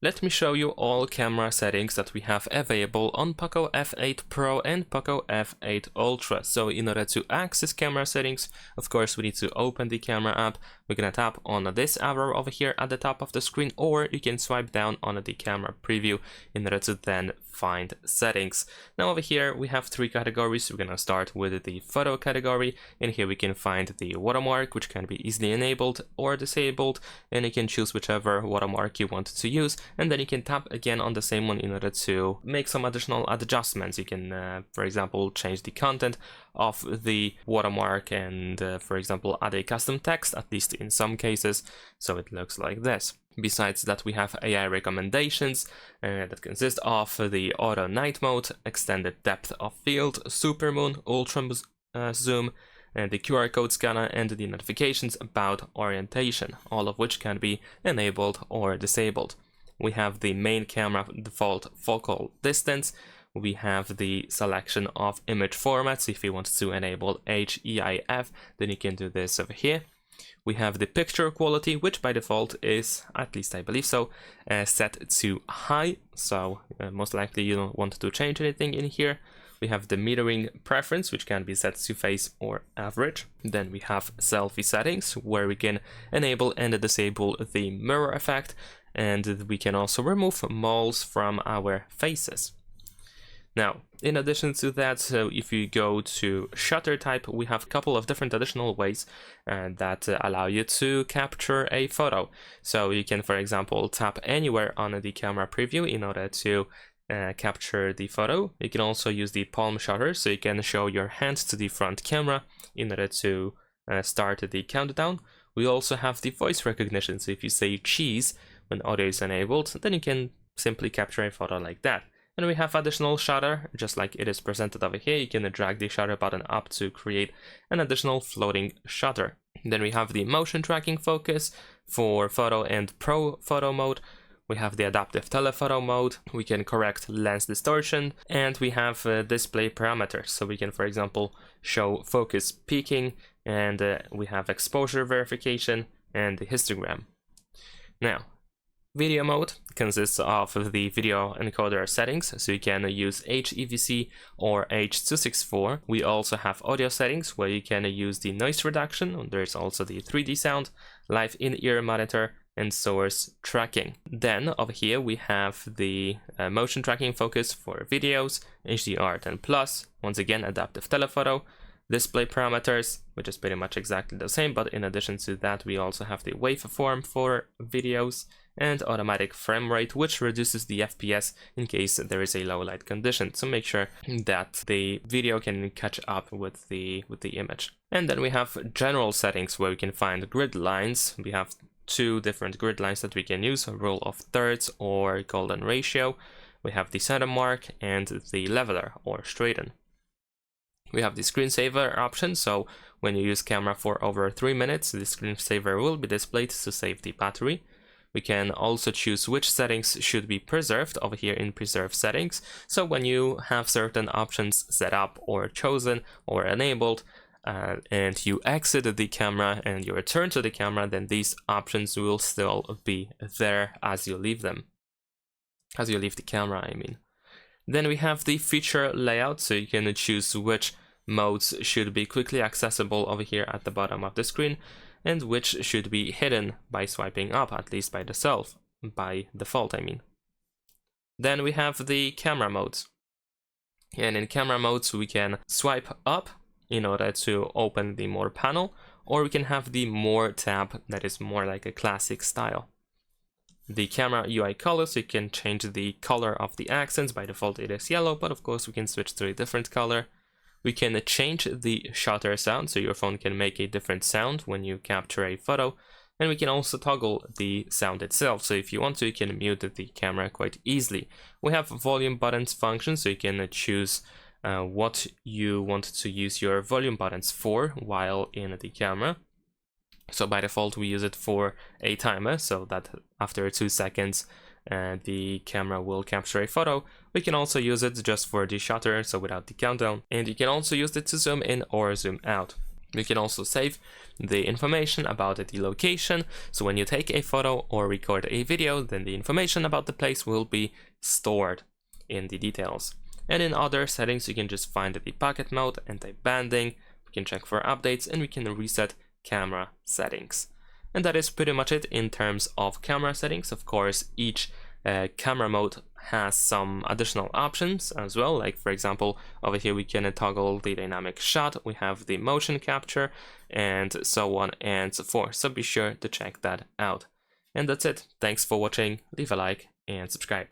Let me show you all camera settings that we have available on POCO F8 Pro and POCO F8 Ultra. So in order to access camera settings, of course, we need to open the camera app. We're gonna tap on this arrow over here at the top of the screen, or you can swipe down on the camera preview in order to then find settings. Now over here we have three categories. We're gonna start with the photo category, and here we can find the watermark, which can be easily enabled or disabled, and you can choose whichever watermark you want to use, and then you can tap again on the same one in order to make some additional adjustments. You can for example change the content of the watermark and for example add a custom text, at least in some cases, so it looks like this. Besides that, we have AI recommendations that consist of the auto night mode, extended depth of field, supermoon, ultra zoom, and the QR code scanner, and the notifications about orientation, all of which can be enabled or disabled. We have the main camera default focal distance. We have the selection of image formats. If you want to enable HEIF, then you can do this over here. We have the picture quality, which by default is, at least I believe so, set to high, so most likely you don't want to change anything in here. We have the metering preference, which can be set to face or average. Then we have selfie settings, where we can enable and disable the mirror effect, and we can also remove moles from our faces. Now, in addition to that, so if you go to shutter type, we have a couple of different additional ways that allow you to capture a photo. So you can, for example, tap anywhere on the camera preview in order to capture the photo. You can also use the palm shutter, so you can show your hand to the front camera in order to start the countdown. We also have the voice recognition, so if you say cheese when audio is enabled, then you can simply capture a photo like that. And we have additional shutter, just like it is presented over here. You can drag the shutter button up to create an additional floating shutter. Then we have the motion tracking focus for photo and pro photo mode. We have the adaptive telephoto mode. We can correct lens distortion, and we have display parameters. So we can, for example, show focus peaking, and we have exposure verification and the histogram. Now, video mode consists of the video encoder settings, so you can use HEVC or H.264. We also have audio settings, where you can use the noise reduction. There's also the 3D sound, live in-ear monitor, and source tracking. Then over here we have the motion tracking focus for videos, HDR10+, once again adaptive telephoto, display parameters, which is pretty much exactly the same, but in addition to that we also have the waveform for videos, and automatic frame rate, which reduces the FPS in case there is a low light condition, to make sure that the video can catch up with the image. And then we have general settings, where we can find grid lines. We have two different grid lines that we can use, a rule of thirds or golden ratio. We have the center mark and the leveler or straighten. We have the screensaver option, so when you use camera for over 3 minutes, the screensaver will be displayed to save the battery. We can also choose which settings should be preserved over here in preserve settings. So when you have certain options set up or chosen or enabled, and you exit the camera and you return to the camera, then these options will still be there as you leave them. As you leave the camera, I mean. Then we have the feature layout, so you can choose which modes should be quickly accessible over here at the bottom of the screen, and which should be hidden by swiping up, at least by default, I mean. Then we have the camera modes. And in camera modes, we can swipe up in order to open the more panel, or we can have the more tab that is more like a classic style. The camera UI color, so you can change the color of the accents. By default it is yellow, but of course we can switch to a different color. We can change the shutter sound, so your phone can make a different sound when you capture a photo. And we can also toggle the sound itself, so if you want to, you can mute the camera quite easily. We have volume buttons function, so you can choose what you want to use your volume buttons for while in the camera. So by default we use it for a timer, so that after 2 seconds the camera will capture a photo. We can also use it just for the shutter, so without the countdown, and you can also use it to zoom in or zoom out. You can also save the information about the location, so when you take a photo or record a video, then the information about the place will be stored in the details. And in other settings, you can just find the pocket mode and type banding. We can check for updates, and we can reset camera settings. And that is pretty much it in terms of camera settings. Of course, each camera mode has some additional options as well, like for example over here we can toggle the dynamic shot, we have the motion capture, and so on and so forth, so be sure to check that out. And that's it. Thanks for watching, leave a like and subscribe.